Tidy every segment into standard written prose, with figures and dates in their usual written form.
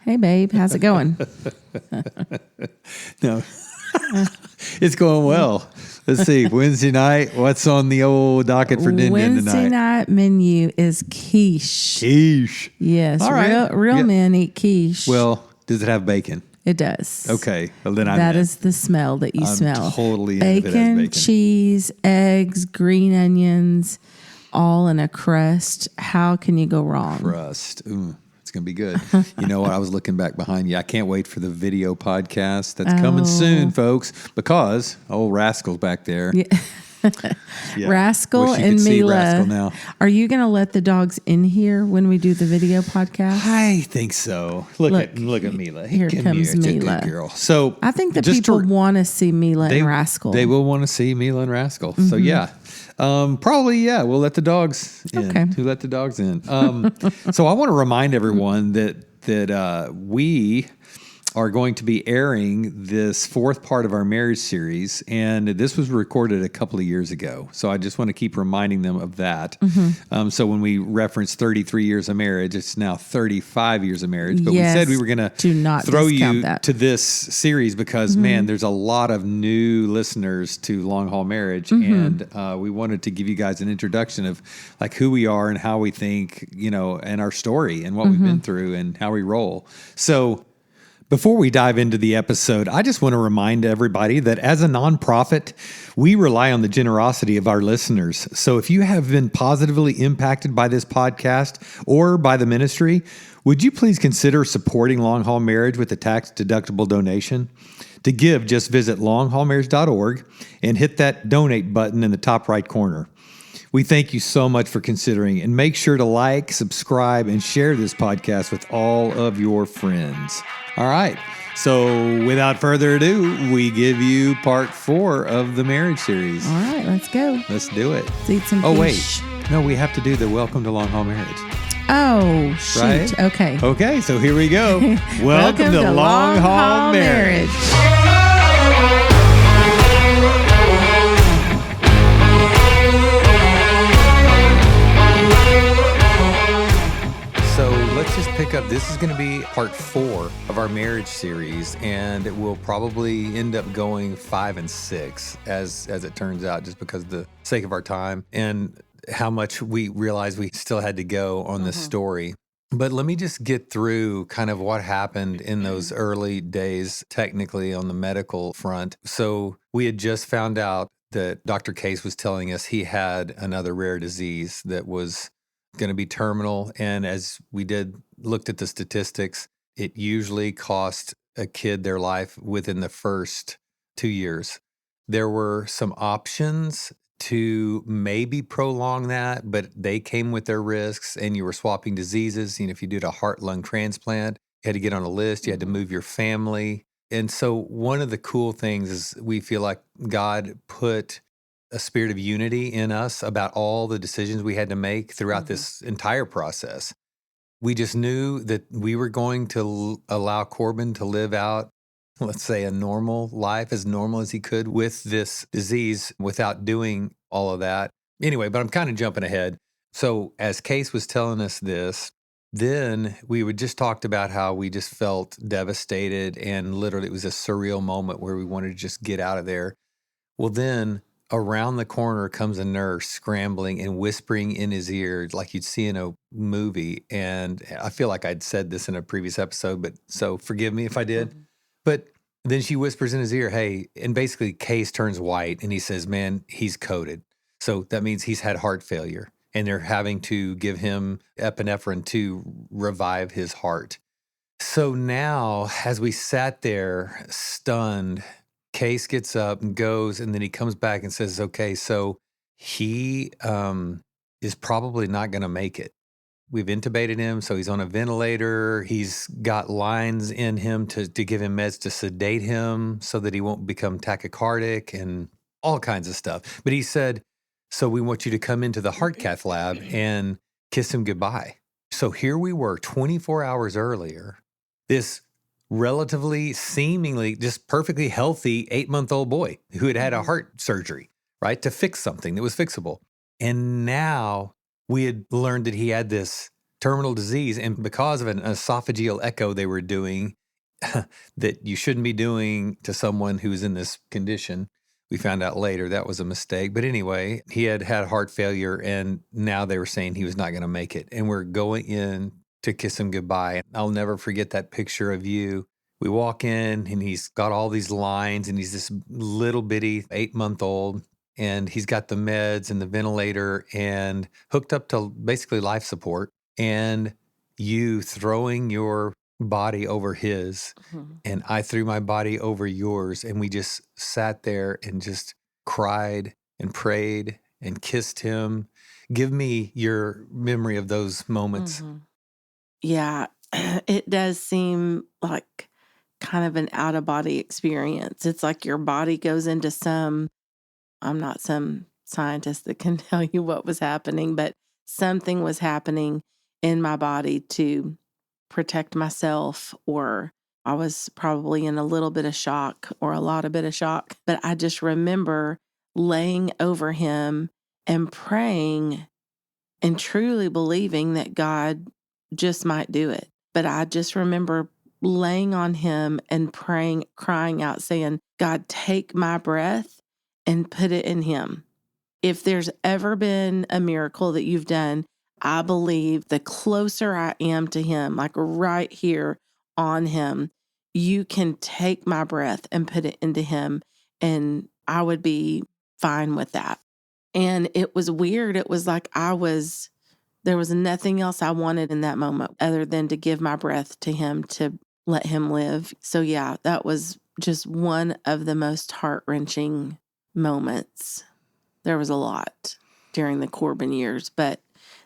Hey, babe. How's it going? No, it's going well. Let's see. Wednesday night, what's on the old docket for din din tonight? Wednesday night menu is quiche. Quiche. Yes, All right. real Yeah. men eat quiche. Well, does it have bacon? It does. Okay. Well, then That is the smell that you I'm smell. totally in if it has bacon. Cheese, eggs, green onions, all in a crust. How can you go wrong? Crust. Ooh, it's going to be good. You know what? I was looking back behind you. I can't wait for the video podcast that's coming soon, folks, because old Rascal's back there. Yeah. Yeah. Rascal Wish you and could see Mila. Rascal now. Are you going to let the dogs in here when we do the video podcast? I think so. Look at Mila. Here comes It's a Mila. good girl. So I think the just people want to see Mila and Rascal. They will want to see Mila and Rascal. So yeah. Probably, yeah. We'll let the dogs in. Okay. Who let the dogs in? So I want to remind everyone that we are going to be airing this fourth part of our marriage series, and this was recorded a couple of years ago. So I just want to keep reminding them of that. So when we reference 33 years of marriage, it's now 35 years of marriage. But Yes. we said we were going Do not to throw discount you that. to this series because, man, there's a lot of new listeners to Long Haul Marriage, and we wanted to give you guys an introduction of like who we are and how we think, and our story and what we've been through and how we roll. So before we dive into the episode, I just want to remind everybody that as a nonprofit, we rely on the generosity of our listeners. So if you have been positively impacted by this podcast or by the ministry, would you please consider supporting Long Haul Marriage with a tax-deductible donation? To give, just visit longhaulmarriage.org and hit that donate button in the top right corner. We thank you so much for considering, and make sure to like, subscribe, and share this podcast with all of your friends. All right. So without further ado, we give you part 4 of the marriage series. All right, let's go. Let's do it. Let's eat some Oh, quiche. wait. No, we have to do the welcome to Long Haul Marriage. Oh, shoot. Right? Okay. Okay, so here we go. Welcome to Long Haul Marriage. So let's just pick up. This is going to be part 4 of our marriage series, and it will probably end up going 5 and 6 as it turns out, just because of the sake of our time and how much we realized we still had to go on this story. But let me just get through kind of what happened in those early days, technically on the medical front. So we had just found out that Dr. Case was telling us he had another rare disease that was going to be terminal. And as we looked at the statistics, it usually cost a kid their life within the first 2 years. There were some options to maybe prolong that, but they came with their risks, and you were swapping diseases. If you did a heart-lung transplant, you had to get on a list, you had to move your family. And so one of the cool things is we feel like God put a spirit of unity in us about all the decisions we had to make throughout this entire process. We just knew that we were going to allow Corban to live out, let's say, a normal life, as normal as he could with this disease without doing all of that. Anyway, but I'm kind of jumping ahead. So as Case was telling us this, then we would just talked about how we just felt devastated, and literally it was a surreal moment where we wanted to just get out of there. Well, then around the corner comes a nurse scrambling and whispering in his ear like you'd see in a movie. And I feel like I'd said this in a previous episode, but so forgive me if I did. But then she whispers in his ear, hey, and basically Case turns white and he says, man, he's coded. So that means he's had heart failure, and they're having to give him epinephrine to revive his heart. So now, as we sat there stunned, Case gets up and goes, and then he comes back and says, okay, so he is probably not going to make it. We've intubated him, so he's on a ventilator. He's got lines in him to give him meds to sedate him so that he won't become tachycardic and all kinds of stuff. But he said, so we want you to come into the heart cath lab and kiss him goodbye. So here we were 24 hours earlier, this relatively, seemingly, just perfectly healthy 8-month-old boy who had had a heart surgery, right, to fix something that was fixable. And now we had learned that he had this terminal disease. And because of an esophageal echo they were doing that you shouldn't be doing to someone who's in this condition, we found out later that was a mistake. But anyway, he had heart failure, and now they were saying he was not going to make it. And we're going in to kiss him goodbye. I'll never forget that picture of you. We walk in, and he's got all these lines, and he's this little bitty 8-month-old, and he's got the meds and the ventilator and hooked up to basically life support. And you throwing your body over his, and I threw my body over yours, and we just sat there and just cried and prayed and kissed him. Give me your memory of those moments. Yeah, it does seem like kind of an out-of-body experience. It's like your body goes into I'm not some scientist that can tell you what was happening, but something was happening in my body to protect myself, or I was probably in a little bit of shock or a lot of bit of shock. But I just remember laying over him and praying and truly believing that God just might do it. But I just remember laying on him and praying, crying out, saying, God, take my breath and put it in him. If there's ever been a miracle that you've done, I believe the closer I am to him, like right here on him, you can take my breath and put it into him, and I would be fine with that. And it was weird. It was like there was nothing else I wanted in that moment other than to give my breath to him, to let him live. So yeah, that was just one of the most heart-wrenching moments. There was a lot during the Corban years, but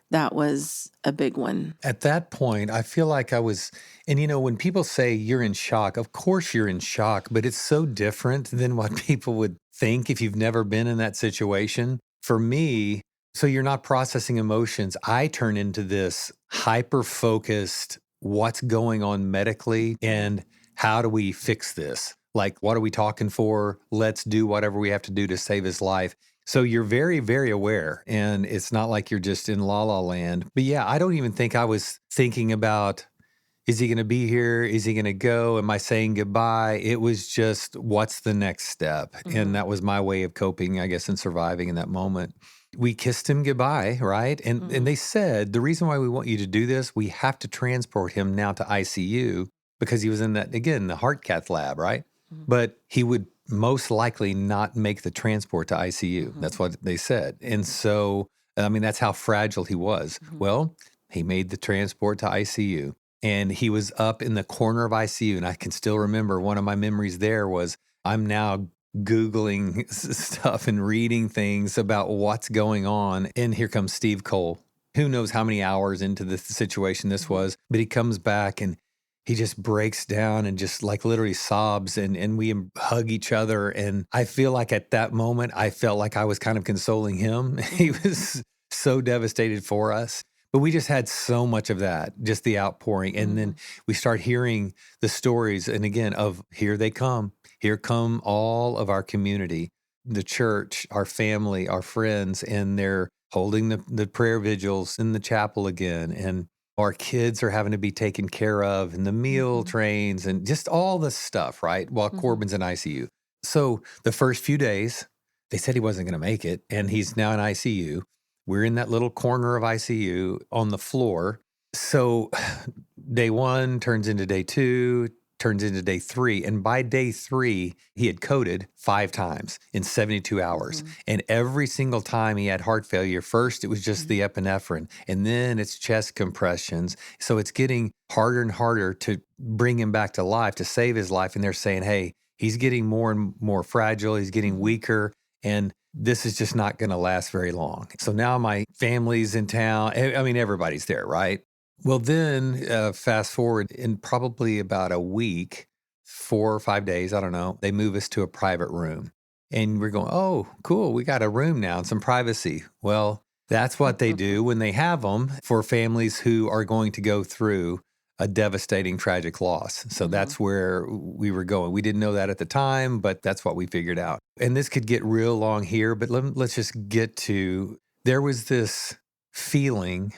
that was a big one. At that point, I feel like I was, and when people say you're in shock, of course you're in shock, but it's so different than what people would think if you've never been in that situation. For me, so you're not processing emotions. I turn into this hyper-focused, what's going on medically and how do we fix this? Like, what are we talking for? Let's do whatever we have to do to save his life. So you're very, very aware, and it's not like you're just in la la land. But yeah, I don't even think I was thinking about, is he going to be here? Is he going to go? Am I saying goodbye? It was just, what's the next step? And that was my way of coping, I guess, and surviving in that moment. We kissed him goodbye, right? And they said, the reason why we want you to do this, we have to transport him now to ICU because he was in that, again, the heart cath lab, right? But he would most likely not make the transport to ICU. That's what they said. And so, I mean, that's how fragile he was. Well, he made the transport to ICU, and he was up in the corner of ICU. And I can still remember one of my memories there was I'm now Googling stuff and reading things about what's going on. And here comes Steve Cole. Who knows how many hours into the situation this was, but he comes back and he just breaks down and just like literally sobs, and we hug each other. And I feel like at that moment, I felt like I was kind of consoling him. He was so devastated for us. But we just had so much of that, just the outpouring. And then we start hearing the stories, and again, of here they come. Here come all of our community, the church, our family, our friends, and they're holding the prayer vigils in the chapel again. And our kids are having to be taken care of, and the meal trains, and just all this stuff, right? While Corban's in ICU. So the first few days, they said he wasn't going to make it, and he's now in ICU. We're in that little corner of ICU on the floor. So day 1 turns into day 2, turns into day 3. And by day 3, he had coded 5 times in 72 hours. And every single time he had heart failure, first it was just the epinephrine, and then it's chest compressions. So it's getting harder and harder to bring him back to life, to save his life. And they're saying, hey, he's getting more and more fragile. He's getting weaker. And this is just not going to last very long. So now my family's in town. I mean, everybody's there, right? Well, then fast forward in probably about a week, 4 or 5 days, I don't know, they move us to a private room. And we're going, oh, cool, we got a room now and some privacy. Well, that's what they do when they have them for families who are going to go through a devastating, tragic loss. So that's where we were going. We didn't know that at the time, but that's what we figured out. And this could get real long here, but let's just get to, there was this feeling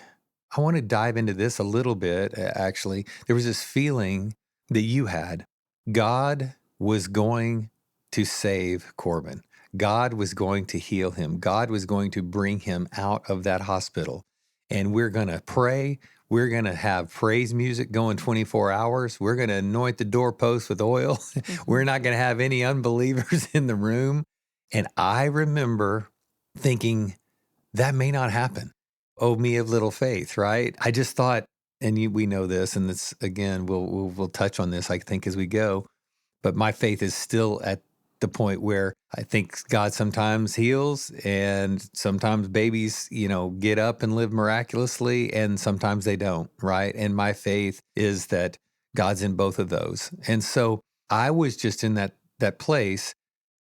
I want to dive into this a little bit, actually. There was this feeling that you had. God was going to save Corban. God was going to heal him. God was going to bring him out of that hospital. And we're going to pray. We're going to have praise music going 24 hours. We're going to anoint the doorpost with oil. We're not going to have any unbelievers in the room. And I remember thinking, that may not happen. Oh, me of little faith, right? I just thought, and we know this, and this again, we'll touch on this, I think, as we go. But my faith is still at the point where I think God sometimes heals, and sometimes babies, get up and live miraculously, and sometimes they don't, right? And my faith is that God's in both of those. And so I was just in that place.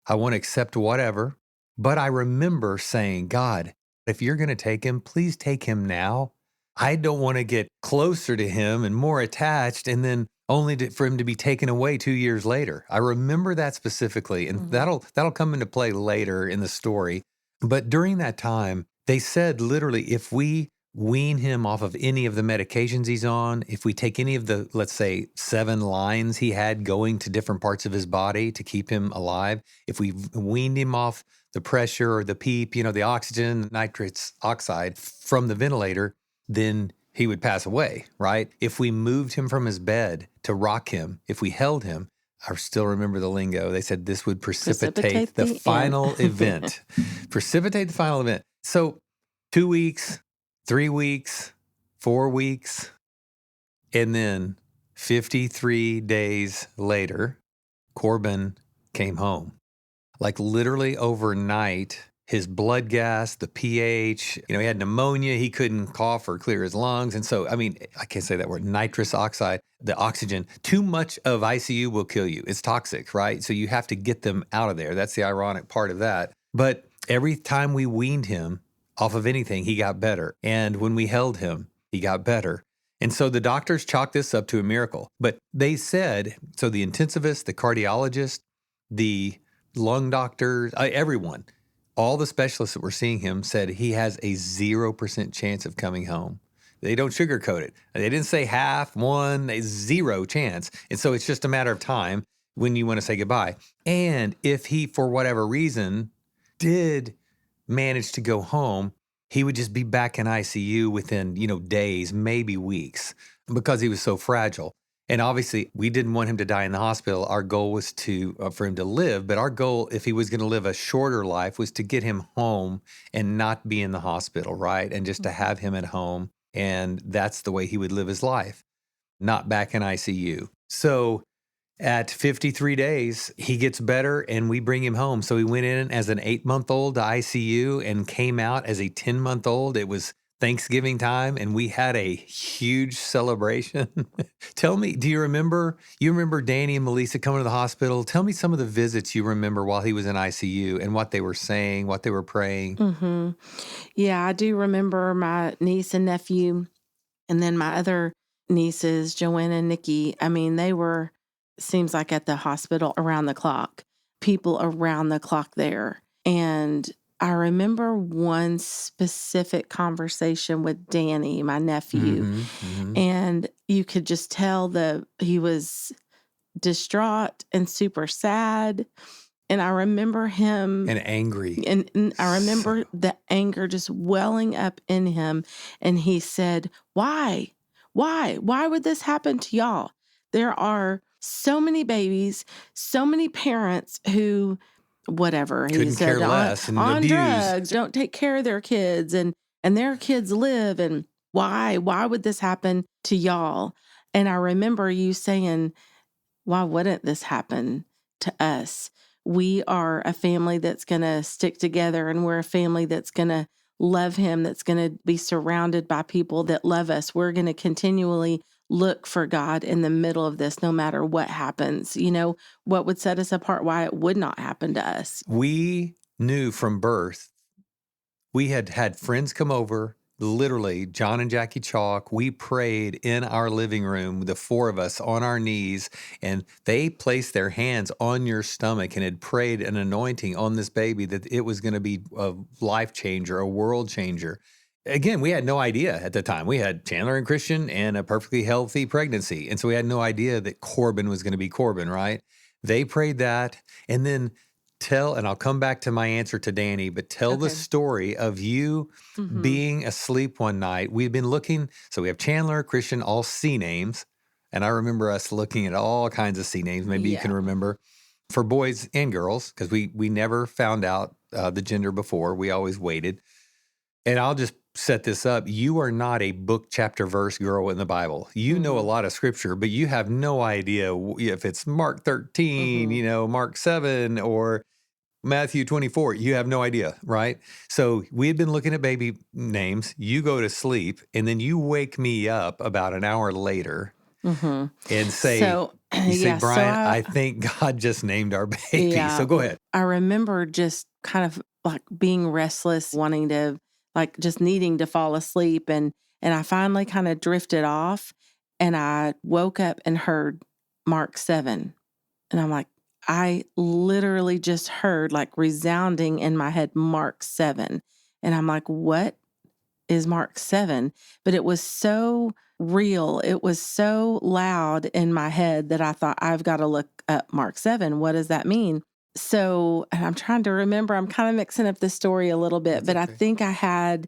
I want to accept whatever, but I remember saying, God, if you're going to take him, please take him now. I don't want to get closer to him and more attached and then only for him to be taken away 2 years later. I remember that specifically, and that'll come into play later in the story. But during that time, they said literally, if we wean him off of any of the medications he's on, if we take any of the, let's say, 7 lines he had going to different parts of his body to keep him alive, if we weaned him off the pressure or the PEEP, the oxygen, nitrous oxide from the ventilator, then he would pass away, right? If we moved him from his bed to rock him, if we held him, I still remember the lingo. They said this would precipitate the final event. Precipitate the final event. So 2 weeks, 3 weeks, 4 weeks, and then 53 days later, Corban came home. Like literally overnight, his blood gas, the pH, he had pneumonia. He couldn't cough or clear his lungs. And so, I can't say that word, nitrous oxide, the oxygen, too much of ICU will kill you. It's toxic, right? So you have to get them out of there. That's the ironic part of that. But every time we weaned him off of anything, he got better. And when we held him, he got better. And so the doctors chalked this up to a miracle. But they said, so the intensivist, the cardiologist, the lung doctors, everyone, all the specialists that were seeing him said he has a 0% chance of coming home. They don't sugarcoat it. They didn't say half, one, a 0 chance. And so it's just a matter of time when you want to say goodbye. And if he, for whatever reason, did manage to go home, he would just be back in ICU within, days, maybe weeks, because he was so fragile. And obviously, we didn't want him to die in the hospital. Our goal was for him to live. But our goal, if he was going to live a shorter life, was to get him home and not be in the hospital, right? And just to have him at home. And that's the way he would live his life, not back in ICU. So at 53 days, he gets better and we bring him home. So he went in as an 8-month-old to ICU and came out as a 10-month-old. It was Thanksgiving time, and we had a huge celebration. Tell me, do you remember Danny and Melissa coming to the hospital? Tell me some of the visits you remember while he was in ICU and what they were saying, what they were praying. Mm-hmm. Yeah, I do remember my niece and nephew, and then my other nieces, Joanna and Nikki. They were, seems like at the hospital around the clock, people around the clock there. And I remember one specific conversation with Danny, my nephew, and you could just tell he was distraught and super sad. And I remember him and angry. And I remember the anger just welling up in him. And he said, why? Why would this happen to y'all? There are so many babies, so many parents who, whatever, he couldn't said, care less and on abuse. drugs, don't take care of their kids, and their kids live. And why would this happen to y'all? And I remember you saying, why wouldn't this happen to us? We are a family that's going to stick together, and we're a family that's going to love him, that's going to be surrounded by people that love us. We're going to continually look for God in the middle of this, no matter what happens. What would set us apart, why it would not happen to us. We knew from birth, we had friends come over, literally, John and Jackie Chalk. We prayed in our living room, the 4 of us on our knees, and they placed their hands on your stomach and had prayed an anointing on this baby that it was going to be a life changer, a world changer. again, we had no idea at the time. We had Chandler and Christian and a perfectly healthy pregnancy. And so we had no idea that Corban was going to be Corban, right? They prayed that. And then and I'll come back to my answer to Danny, but tell the Okay. story of you being asleep one night. We've been looking, so we have Chandler, Christian, all C names. And I remember us looking at all kinds of C names. Maybe you can Yeah. remember for boys and girls, because we never found out the gender before. We always waited. And I'll just set this up. You are not a book, chapter, verse girl in the Bible. You know a lot of scripture, but you have no idea if it's Mark 13, Mark 7, or Matthew 24. You have no idea, right? So we had been looking at baby names. You go to sleep, and then you wake me up about an hour later and say, So, Brian, I think God just named our baby. Yeah. So go ahead. I remember just kind of like being restless, wanting to, like, just needing to fall asleep. And I finally kind of drifted off, and I woke up and heard Mark 7. And I'm like, I literally just heard, like, resounding in my head, Mark 7. And I'm like, what is Mark 7? But it was so real. It was so loud in my head that I thought, I've got to look up Mark 7. What does that mean? So, and I'm trying to remember, I'm kind of mixing up the story a little bit, but I think I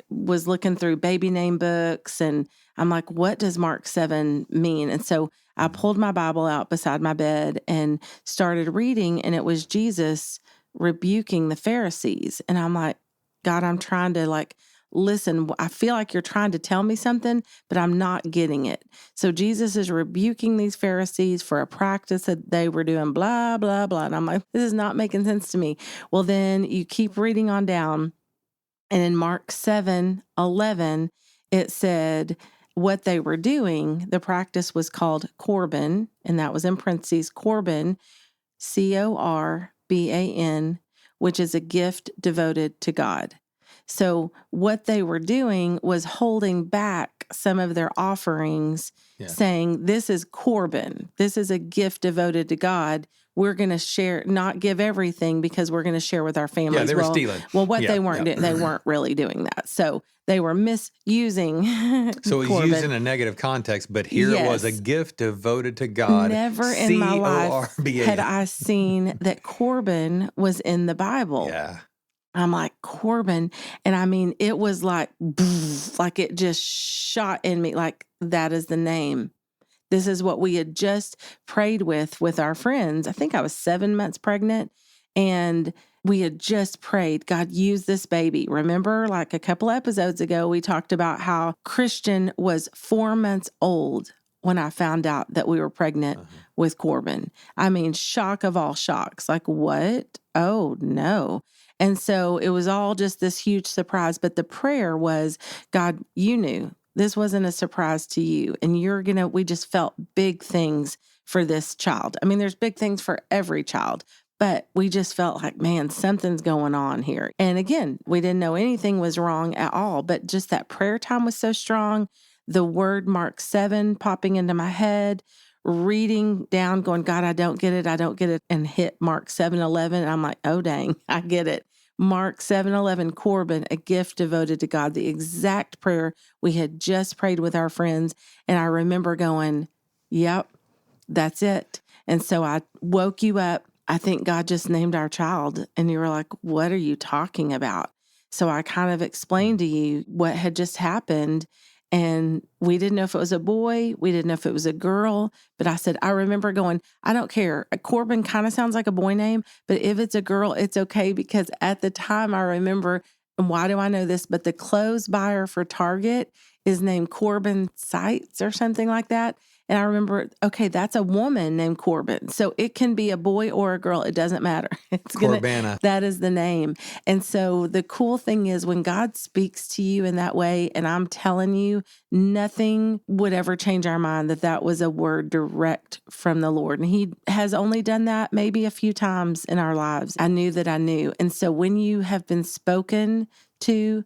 was looking through baby name books, and I'm like, what does Mark 7 mean? And so I pulled my Bible out beside my bed and started reading, and it was Jesus rebuking the Pharisees. And I'm like, God, I'm trying to, like, listen, I feel like you're trying to tell me something, but I'm not getting it. So Jesus is rebuking these Pharisees for a practice that they were doing, blah, blah, blah. And I'm like, this is not making sense to me. Well, then you keep reading on down. And in Mark 7:11, it said what they were doing, the practice was called Corban, and that was in parentheses, Corban, Corban, which is a gift devoted to God. So what they were doing was holding back some of their offerings, saying, this is Corban. This is a gift devoted to God. We're going to share, not give everything, because we're going to share with our families. Yeah, they were stealing. Well, what they weren't doing, they weren't really doing that. So they were misusing So it was Corban. used in a negative context, but here it was a gift devoted to God. Never in my life Corban. had I seen that Corban was in the Bible. Yeah. I'm like, Corban. And I mean, it was like, like it just shot in me, like, that is the name. This is what we had just prayed with our friends. I think I was 7 months pregnant, and we had just prayed, God, use this baby. Remember, like a couple episodes ago, we talked about how Christian was 4 months old when I found out that we were pregnant with Corban. I mean, shock of all shocks. Like, what? Oh, no. And so it was all just this huge surprise. But the prayer was, God, you knew. This wasn't a surprise to you. And we just felt big things for this child. I mean, there's big things for every child, but we just felt like, man, something's going on here. And again, we didn't know anything was wrong at all, but just that prayer time was so strong. The word Mark 7 popping into my head, reading down, going, God, I don't get it, and hit Mark 7:11. And I'm like, oh, dang, I get it. Mark 7:11, Corban, a gift devoted to God, the exact prayer we had just prayed with our friends. And I remember going, yep, that's it. And so I woke you up. I think God just named our child. And you were like, what are you talking about? So I kind of explained to you what had just happened. And we didn't know if it was a boy. We didn't know if it was a girl. But I said, I remember going, I don't care. Corban kind of sounds like a boy name, but if it's a girl, it's okay. Because at the time I remember, and why do I know this? But the clothes buyer for Target is named Corban Sites or something like that. And I remember, okay, that's a woman named Corban. So it can be a boy or a girl. It doesn't matter. Corbana. That is the name. And so the cool thing is when God speaks to you in that way, and I'm telling you, nothing would ever change our mind that was a word direct from the Lord. And he has only done that maybe a few times in our lives. I knew that I knew. And so when you have been spoken to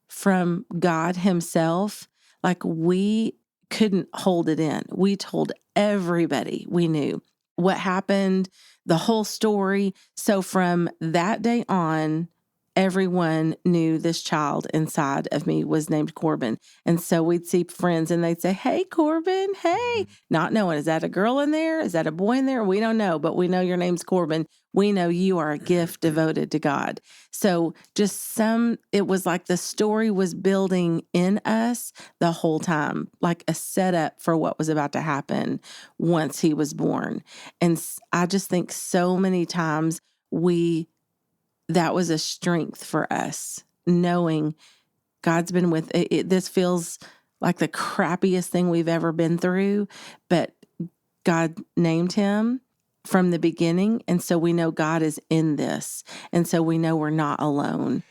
from God himself, like, we couldn't hold it in. We told everybody we knew what happened, the whole story. So from that day on, everyone knew this child inside of me was named Corban. And so we'd see friends and they'd say, "Hey, Corban, hey," not knowing, is that a girl in there? Is that a boy in there? We don't know, but we know your name's Corban. We know you are a gift devoted to God. So it was like the story was building in us the whole time, like a setup for what was about to happen once he was born. And I just think so many times that was a strength for us, knowing God's been with it. This feels like the crappiest thing we've ever been through, but God named him from the beginning. And so we know God is in this. And so we know we're not alone.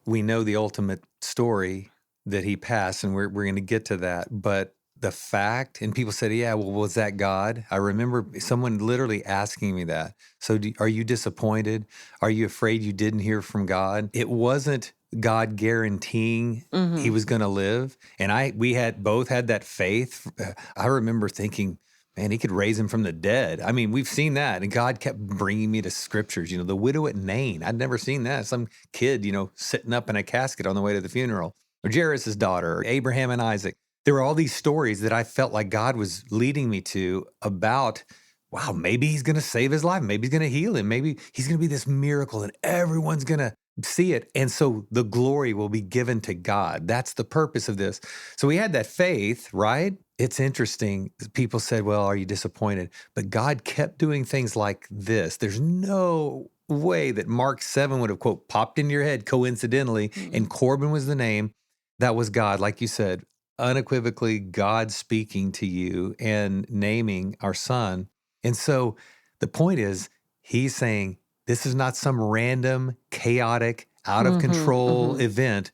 We know the ultimate story that he passed, and we're going to get to that. But the fact, and people said, yeah, well, was that God? I remember someone literally asking me that. So are you disappointed? Are you afraid you didn't hear from God? It wasn't God guaranteeing he was going to live. And we had both had that faith. I remember thinking, man, he could raise him from the dead. I mean, we've seen that. And God kept bringing me to scriptures, the widow at Nain. I'd never seen that. Some kid, sitting up in a casket on the way to the funeral. Or Jairus' daughter, or Abraham and Isaac. There were all these stories that I felt like God was leading me to about, wow, maybe he's going to save his life. Maybe he's going to heal him. Maybe he's going to be this miracle and everyone's going to see it. And so the glory will be given to God. That's the purpose of this. So we had that faith, right? It's interesting. People said, well, are you disappointed? But God kept doing things like this. There's no way that Mark 7 would have, quote, popped into your head coincidentally, and Corban was the name. That was God, like you said, unequivocally God speaking to you and naming our son. And so the point is, he's saying, this is not some random, chaotic, out of control event.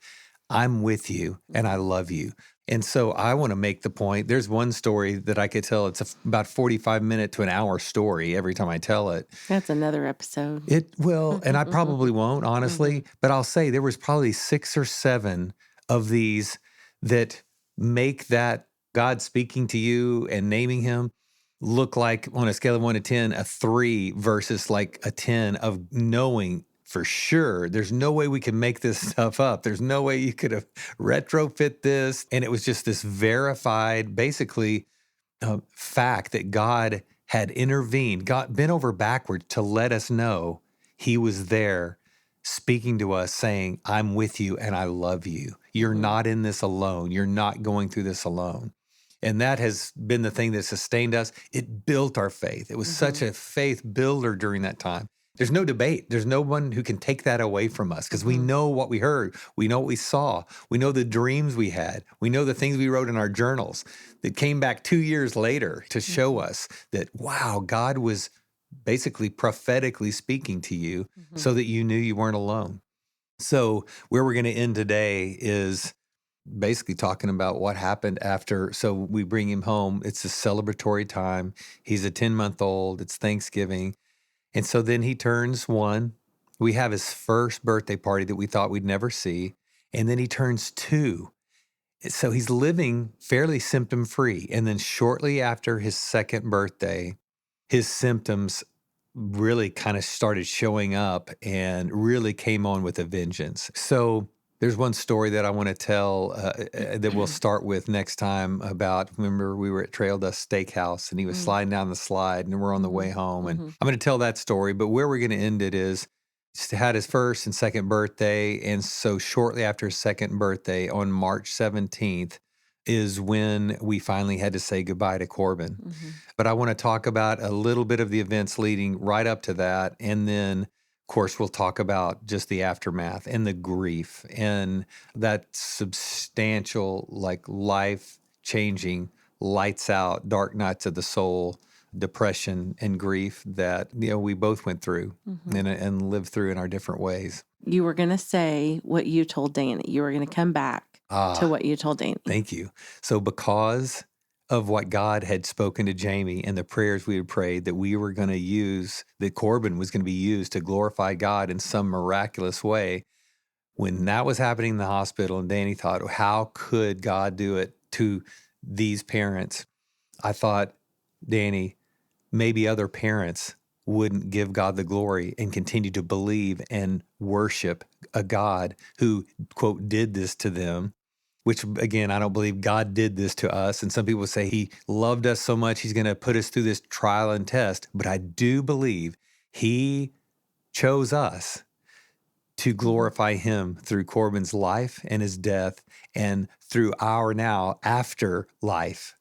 I'm with you and I love you. And so I want to make the point. There's one story that I could tell. It's about 45-minute to an hour story every time I tell it. That's another episode. It will, and I probably won't, honestly, but I'll say there was probably 6 or 7 of these that make that God speaking to you and naming him look like, on a scale of 1 to 10, a 3 versus like a 10 of knowing for sure there's no way we can make this stuff up. There's no way you could have retrofit this. And it was just this verified, basically, fact that God had intervened, God bent over backward to let us know he was there speaking to us saying, I'm with you and I love you. You're not in this alone. You're not going through this alone. And that has been the thing that sustained us. It built our faith. It was such a faith builder during that time. There's no debate. There's no one who can take that away from us because we know what we heard. We know what we saw. We know the dreams we had. We know the things we wrote in our journals that came back 2 years later to show us that, wow, God was basically prophetically speaking to you so that you knew you weren't alone. So where we're going to end today is basically talking about what happened after. So we bring him home. It's a celebratory time. He's a 10-month-old. It's Thanksgiving. And so then he turns 1. We have his first birthday party that we thought we'd never see. And then he turns 2. So he's living fairly symptom-free. And then shortly after his second birthday, his symptoms really kind of started showing up and really came on with a vengeance. So there's one story that I want to tell that we'll start with next time about, remember we were at Trail Dust Steakhouse and he was sliding down the slide and we're on the way home. And I'm going to tell that story, but where we're going to end it is he had his first and second birthday. And so shortly after his second birthday on March 17th is when we finally had to say goodbye to Corban. But I want to talk about a little bit of the events leading right up to that. And then of course, we'll talk about just the aftermath and the grief and that substantial, like life-changing, lights out, dark nights of the soul, depression and grief that we both went through and lived through in our different ways. You were going to say what you told Danny. You were going to come back to what you told Danny. Thank you. So because of what God had spoken to Jamie and the prayers we had prayed that we were going to use, that Corban was going to be used to glorify God in some miraculous way. When that was happening in the hospital and Danny thought, how could God do it to these parents? I thought, Danny, maybe other parents wouldn't give God the glory and continue to believe and worship a God who, quote, did this to them, which again, I don't believe God did this to us. And some people say he loved us so much, he's going to put us through this trial and test. But I do believe he chose us to glorify him through Corban's life and his death and through our now after life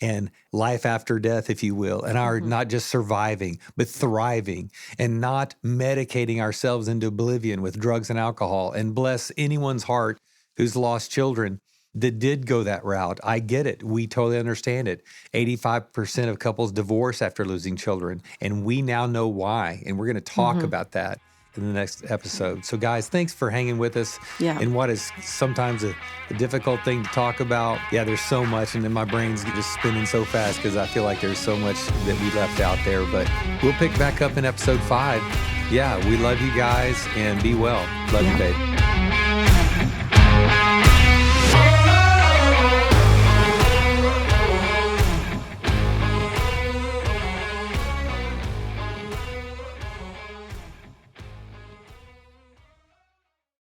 and life after death, if you will, and our not just surviving, but thriving and not medicating ourselves into oblivion with drugs and alcohol. And bless anyone's heart who's lost children that did go that route. I get it. We totally understand it. 85% of couples divorce after losing children, and we now know why. And we're going to talk about that in the next episode. So guys, thanks for hanging with us in what is sometimes a difficult thing to talk about. Yeah, there's so much, and then my brain's just spinning so fast because I feel like there's so much that we left out there, but we'll pick back up in episode 5. Yeah, we love you guys, and be well. Love you, babe.